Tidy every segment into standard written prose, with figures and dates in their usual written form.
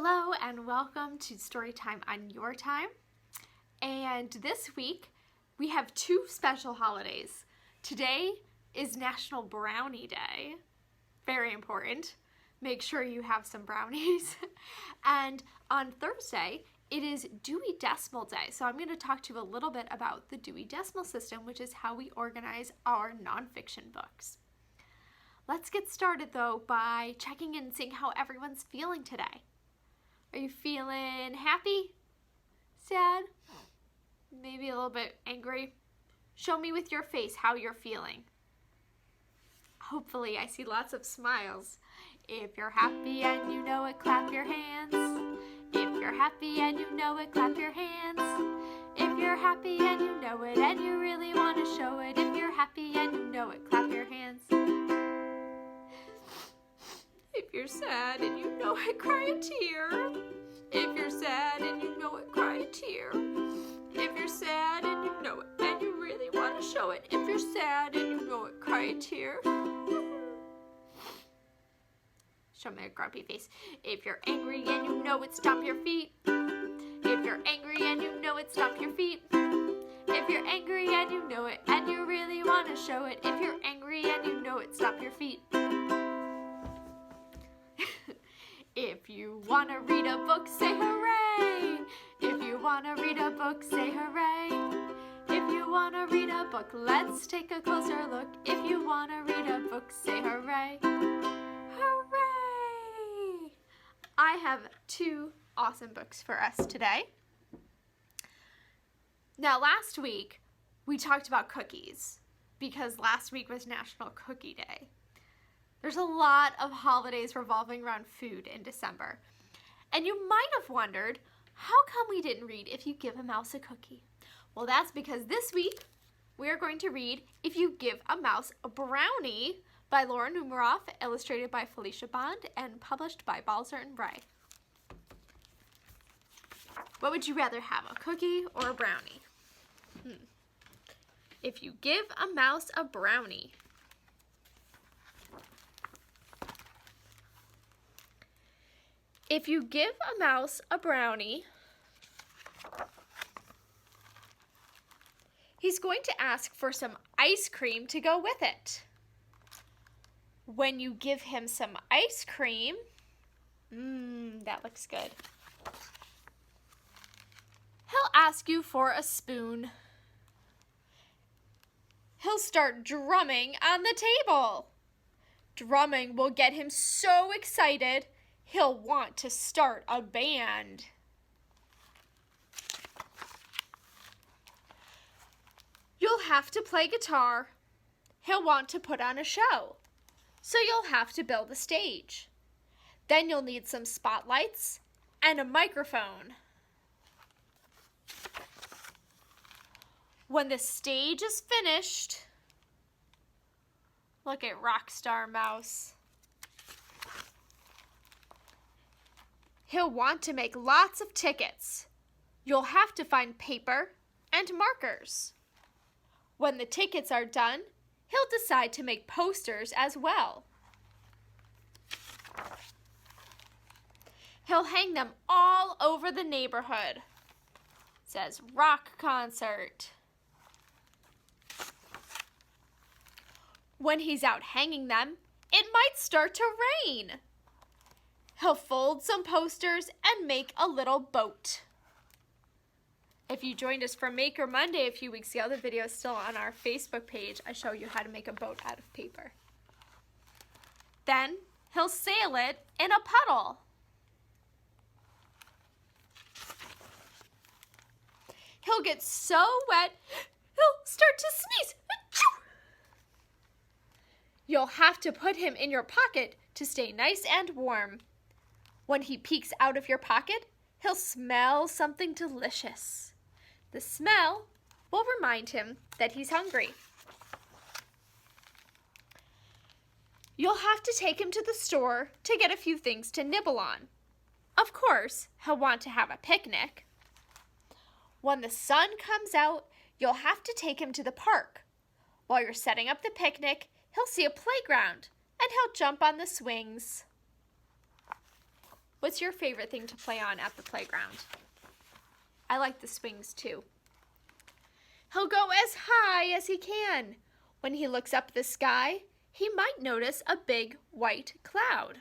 Hello and welcome to Storytime on Your Time. And this week we have two special holidays. Today is National Brownie Day. Very important. Make sure you have some brownies. And on Thursday it is Dewey Decimal Day. So I'm going to talk to you a little bit about the Dewey Decimal System, which is how we organize our nonfiction books. Let's get started though by checking in and seeing how everyone's feeling today. Are you feeling happy? Sad? Maybe a little bit angry? Show me with your face how you're feeling. Hopefully I see lots of smiles. If you're happy and you know it, clap your hands. If you're happy and you know it, clap your hands. If you're happy and you know it and you really want to show it, if you're happy and you know it, clap your hands. If you're sad and you know it, cry a tear. If you're sad and you know it, cry a tear. If you're sad and you know it and you really want to show it, if you're sad and you know it, cry a tear. Show me a grumpy face. If you're angry and you know it, stomp your feet. If you're angry and you know it, stomp your feet. If you're angry and you know it and you really want to show it, if you're angry and you know it, stomp your feet. If you want to read a book, say hooray! If you want to read a book, say hooray! If you want to read a book, let's take a closer look. If you want to read a book, say hooray! Hooray! I have two awesome books for us today. Now, last week, we talked about cookies because last week was National Cookie Day. There's a lot of holidays revolving around food in December. And you might have wondered, how come we didn't read If You Give a Mouse a Cookie? Well, that's because this week we are going to read If You Give a Mouse a Brownie by Numeroff, illustrated by Felicia and published by Balzer and Bray. What would you rather have, a cookie or a brownie? If you give a mouse a brownie. If you give a mouse a brownie, he's going to ask for some ice cream to go with it. When you give him some ice cream, that looks good. He'll ask you for a spoon. He'll start drumming on the table. Drumming will get him so excited he'll want to start a band. You'll have to play guitar. He'll want to put on a show, so you'll have to build a stage. Then you'll need some spotlights and a microphone. When the stage is finished, look at Rockstar Mouse. He'll want to make lots of tickets. You'll have to find paper and markers. When the tickets are done, he'll decide to make posters as well. He'll hang them all over the neighborhood. It says rock concert. When he's out hanging them, it might start to rain. He'll fold some posters and make a little boat. If you joined us for Maker Monday a few weeks ago, the video is still on our Facebook page. I show you how to make a boat out of paper. Then he'll sail it in a puddle. He'll get so wet, he'll start to sneeze. You'll have to put him in your pocket to stay nice and warm. When he peeks out of your pocket, he'll smell something delicious. The smell will remind him that he's hungry. You'll have to take him to the store to get a few things to nibble on. Of course, he'll want to have a picnic. When the sun comes out, you'll have to take him to the park. While you're setting up the picnic, he'll see a playground and he'll jump on the swings. What's your favorite thing to play on at the playground? I like the swings too. He'll go as high as he can. When he looks up at the sky, he might notice a big white cloud.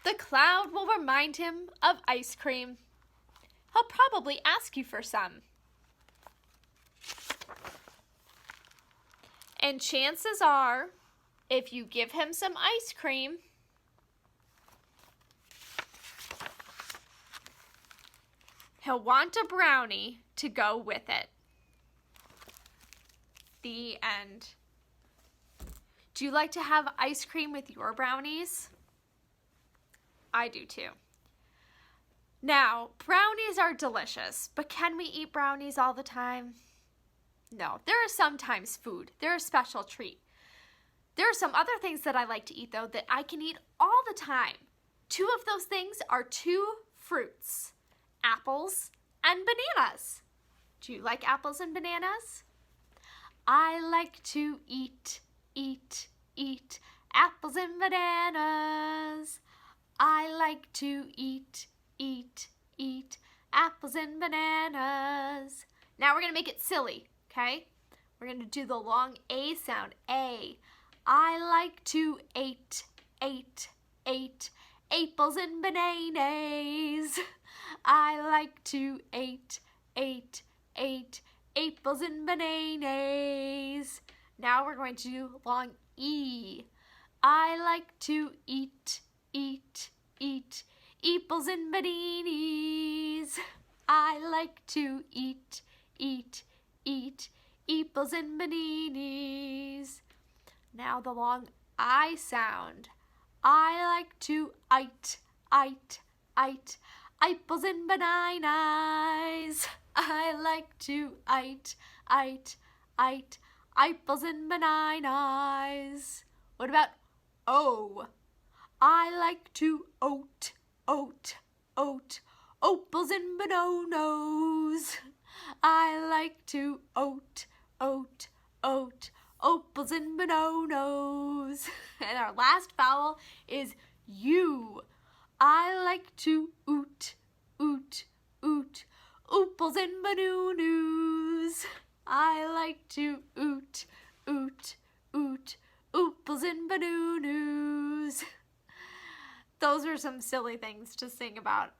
The cloud will remind him of ice cream. He'll probably ask you for some. And chances are, if you give him some ice cream, he'll want a brownie to go with it. The end. Do you like to have ice cream with your brownies? I do too. Now, brownies are delicious, but can we eat brownies all the time? No, there are sometimes food. They're a special treat. There are some other things that I like to eat, though, that I can eat all the time. Two of those things are two fruits, apples and bananas. Do you like apples and bananas? I like to eat apples and bananas. I like to eat apples and bananas. Now we're going to make it silly, okay? We're going to do the long A sound, A. I like to eat apples and bananas. I like to eat apples and bananas. Now we're going to do long E. I like to eat apples and bananas. I like to eat apples and bananas. Now the long I sound. I like to eat apples and bananas. I like to eat apples and bananas. What about O? I like to opals and bananas. I like to opals and bananas. And our last vowel is U. I like to opals and bananas. I like to opals and bananas. Those are some silly things to sing about.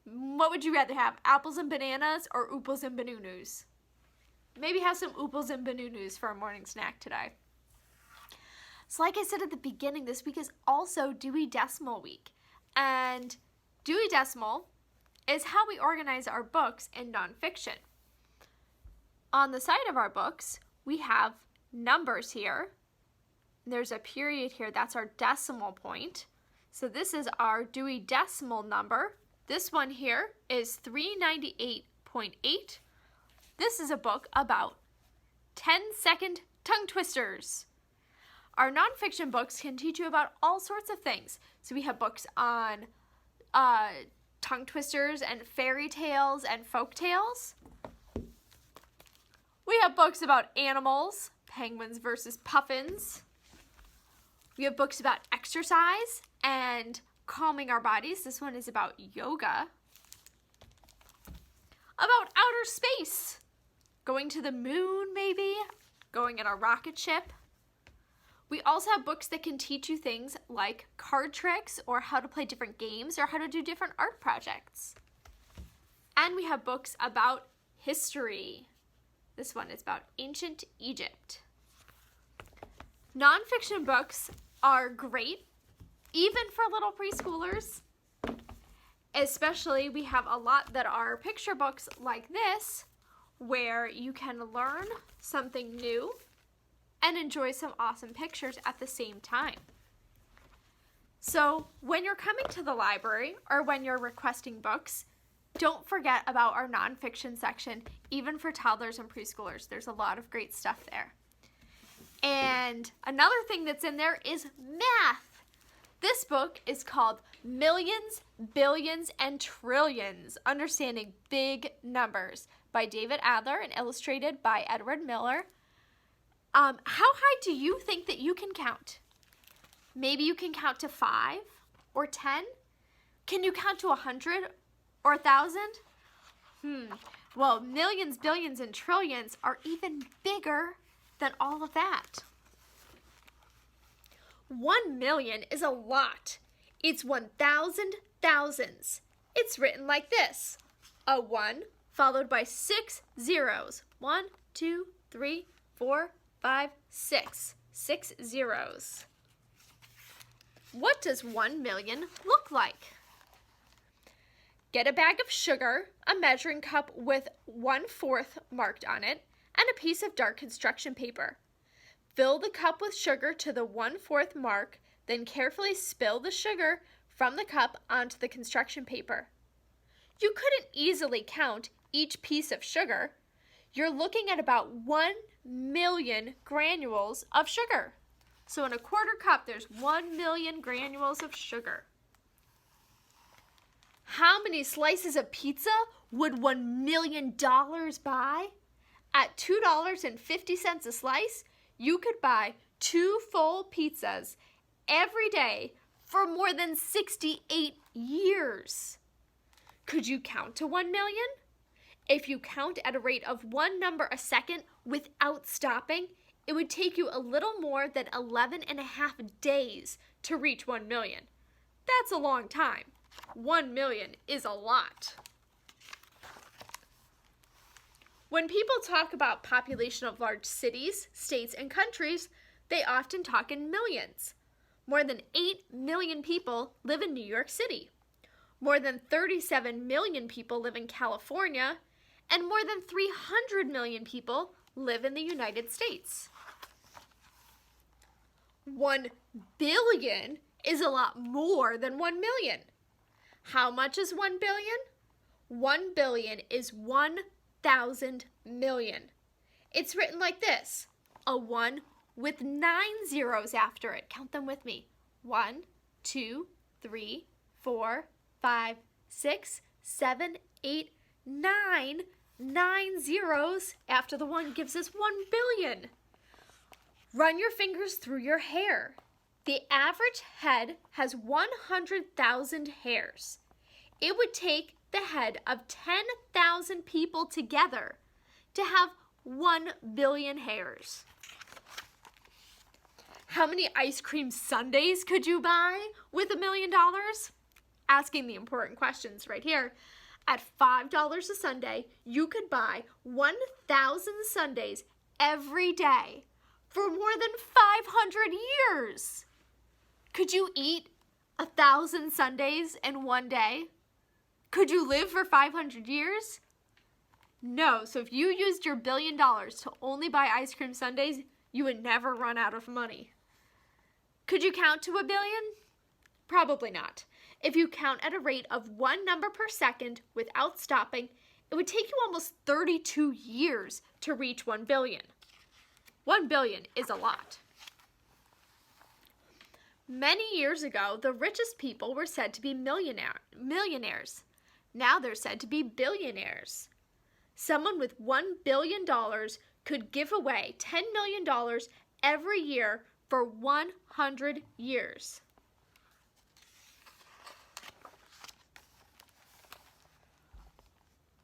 What would you rather have, apples and bananas or ooples and bananas? Maybe have some ooples and bananas for a morning snack today. So like I said at the beginning, this week is also Dewey Decimal Week. And Dewey Decimal is how we organize our books in nonfiction. On the side of our books, we have numbers here. There's a period here, that's our decimal point. So this is our Dewey Decimal number. This one here is 398.8. This is a book about 10-second tongue twisters. Our nonfiction books can teach you about all sorts of things. So we have books on tongue twisters and fairy tales and folk tales. We have books about animals, penguins versus puffins. We have books about exercise and calming our bodies. This one is about yoga. About outer space. Going to the moon, maybe. Going in a rocket ship. We also have books that can teach you things like card tricks or how to play different games or how to do different art projects. And we have books about history. This one is about ancient Egypt. Nonfiction books are great, even for little preschoolers. Especially, we have a lot that are picture books like this, where you can learn something new and enjoy some awesome pictures at the same time. So when you're coming to the library or when you're requesting books, don't forget about our nonfiction section, even for toddlers and preschoolers. There's a lot of great stuff there. And another thing that's in there is math. This book is called Millions, Billions, and Trillions, Understanding Big Numbers by David Adler and illustrated by Edward Miller. How high do you think that you can count? Maybe you can count to 5 or 10. Can you count to 100 or 1,000? Well, millions, billions, and trillions are even bigger than all of that. 1 million is a lot. It's 1,000 thousands. It's written like this. A 1 followed by 6 zeros. 1, 2, 3, 4, 5, 6. 6 zeros. What does 1 million look like? Get a bag of sugar, a measuring cup with 1/4 marked on it, and a piece of dark construction paper. Fill the cup with sugar to the 1/4 mark, then carefully spill the sugar from the cup onto the construction paper. You couldn't easily count each piece of sugar. You're looking at about 1 million granules of sugar. So in a 1/4 cup, there's 1 million granules of sugar. How many slices of pizza would $1 million buy? At $2.50 a slice, you could buy 2 full pizzas every day for more than 68 years. Could you count to 1 million? If you count at a rate of 1 number a second without stopping, it would take you a little more than 11.5 days to reach 1 million. That's a long time. 1 million is a lot. When people talk about population of large cities, states, and countries, they often talk in millions. More than 8 million people live in New York City. More than 37 million people live in California, and more than 300 million people live in the United States. 1 billion is a lot more than 1 million. How much is 1 billion? 1 billion is 1,000 million. It's written like this. A 1 with 9 zeros after it. Count them with me. 1, 2, 3, 4, 5, 6, 7, 8, 9. 9 zeros after the 1 gives us 1 billion. Run your fingers through your hair. The average head has 100,000 hairs. It would take the head of 10,000 people together to have 1 billion hairs. How many ice cream sundaes could you buy with $1 million? Asking the important questions right here. At $5 a sundae, you could buy 1,000 sundaes every day for more than 500 years. Could you eat 1,000 sundaes in one day? Could you live for 500 years? No, so if you used your $1 billion to only buy ice cream sundaes, you would never run out of money. Could you count to 1 billion? Probably not. If you count at a rate of 1 number per second without stopping, it would take you almost 32 years to reach 1 billion. 1 billion is a lot. Many years ago, the richest people were said to be millionaires. Now they're said to be billionaires. Someone with $1 billion could give away $10 million every year for 100 years.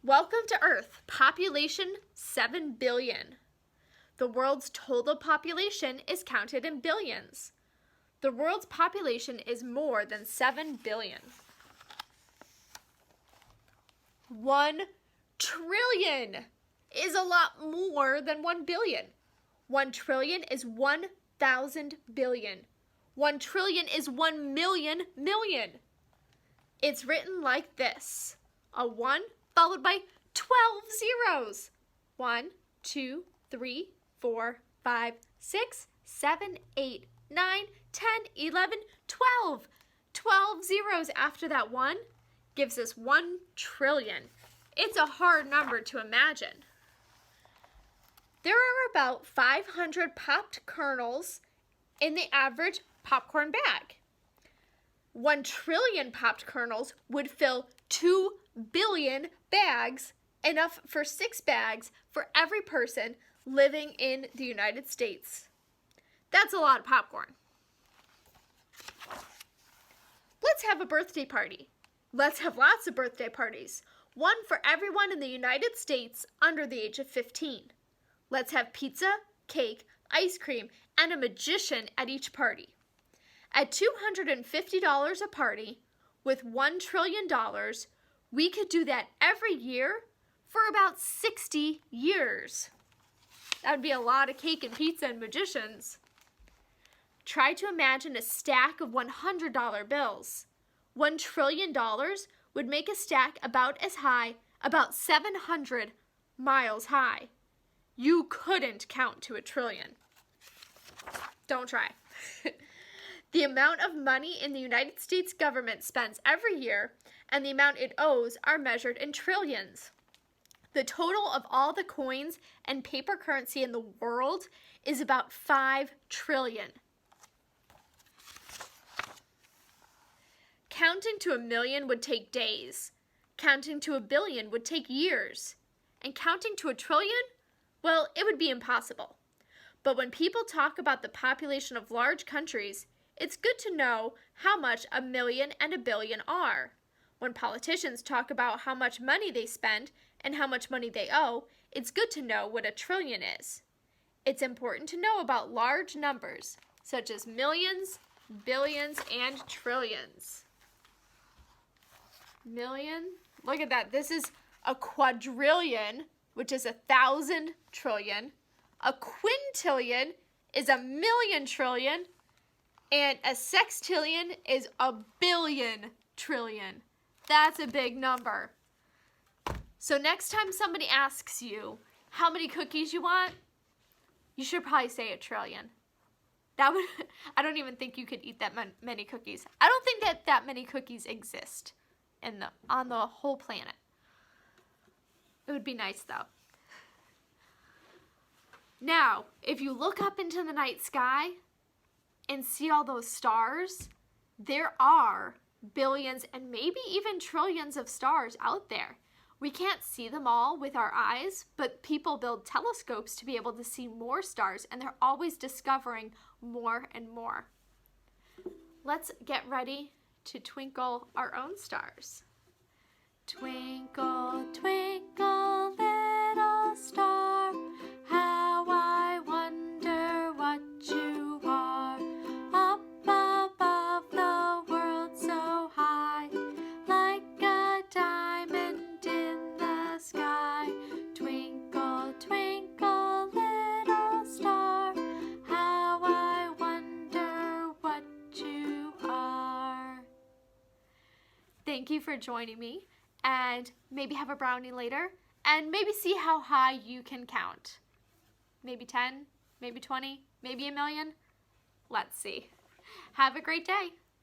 Welcome to Earth, population 7 billion. The world's total population is counted in billions. The world's population is more than 7 billion. 1 trillion is a lot more than 1 billion. 1 trillion is 1,000 billion. 1 trillion is 1 million million. It's written like this. A 1 followed by 12 zeros. 1, 2, 3, 4, 5, 6, 7, 8, 9, 10, 11, 12. 12 zeros after that 1 gives us 1 trillion. It's a hard number to imagine. There are about 500 popped kernels in the average popcorn bag. 1 trillion popped kernels would fill 2 billion bags, enough for 6 bags for every person living in the United States. That's a lot of popcorn. Let's have a birthday party. Let's have lots of birthday parties. One for everyone in the United States under the age of 15. Let's have pizza, cake, ice cream, and a magician at each party. At $250 a party, with $1 trillion, we could do that every year for about 60 years. That would be a lot of cake and pizza and magicians. Try to imagine a stack of $100 bills. $1 trillion would make a stack about as high, about 700 miles high. You couldn't count to 1 trillion. Don't try. The amount of money in the United States government spends every year and the amount it owes are measured in trillions. The total of all the coins and paper currency in the world is about 5 trillion. Counting to 1 million would take days. Counting to 1 billion would take years. And counting to 1 trillion? Well, it would be impossible. But when people talk about the population of large countries, it's good to know how much 1 million and 1 billion are. When politicians talk about how much money they spend and how much money they owe, it's good to know what 1 trillion is. It's important to know about large numbers, such as millions, billions, and trillions. Million, look at that. This is a quadrillion, which is 1,000 trillion. A quintillion is 1 million trillion. And a sextillion is 1 billion trillion. That's a big number. So next time somebody asks you how many cookies you want, you should probably say 1 trillion. I don't even think you could eat that many cookies. I don't think that many cookies exist on the whole planet. It would be nice though. Now, if you look up into the night sky and see all those stars, there are billions and maybe even trillions of stars out there. We can't see them all with our eyes, but people build telescopes to be able to see more stars, and they're always discovering more and more. Let's get ready to twinkle our own stars. Twinkle, twinkle, little star, how I wonder what you are. Up above the world so high, like a diamond in the sky. Twinkle, twinkle, little star, how I wonder what you are. Thank you for joining me, and maybe have a brownie later, and maybe see how high you can count. Maybe 10, maybe 20, maybe 1 million. Let's see. Have a great day.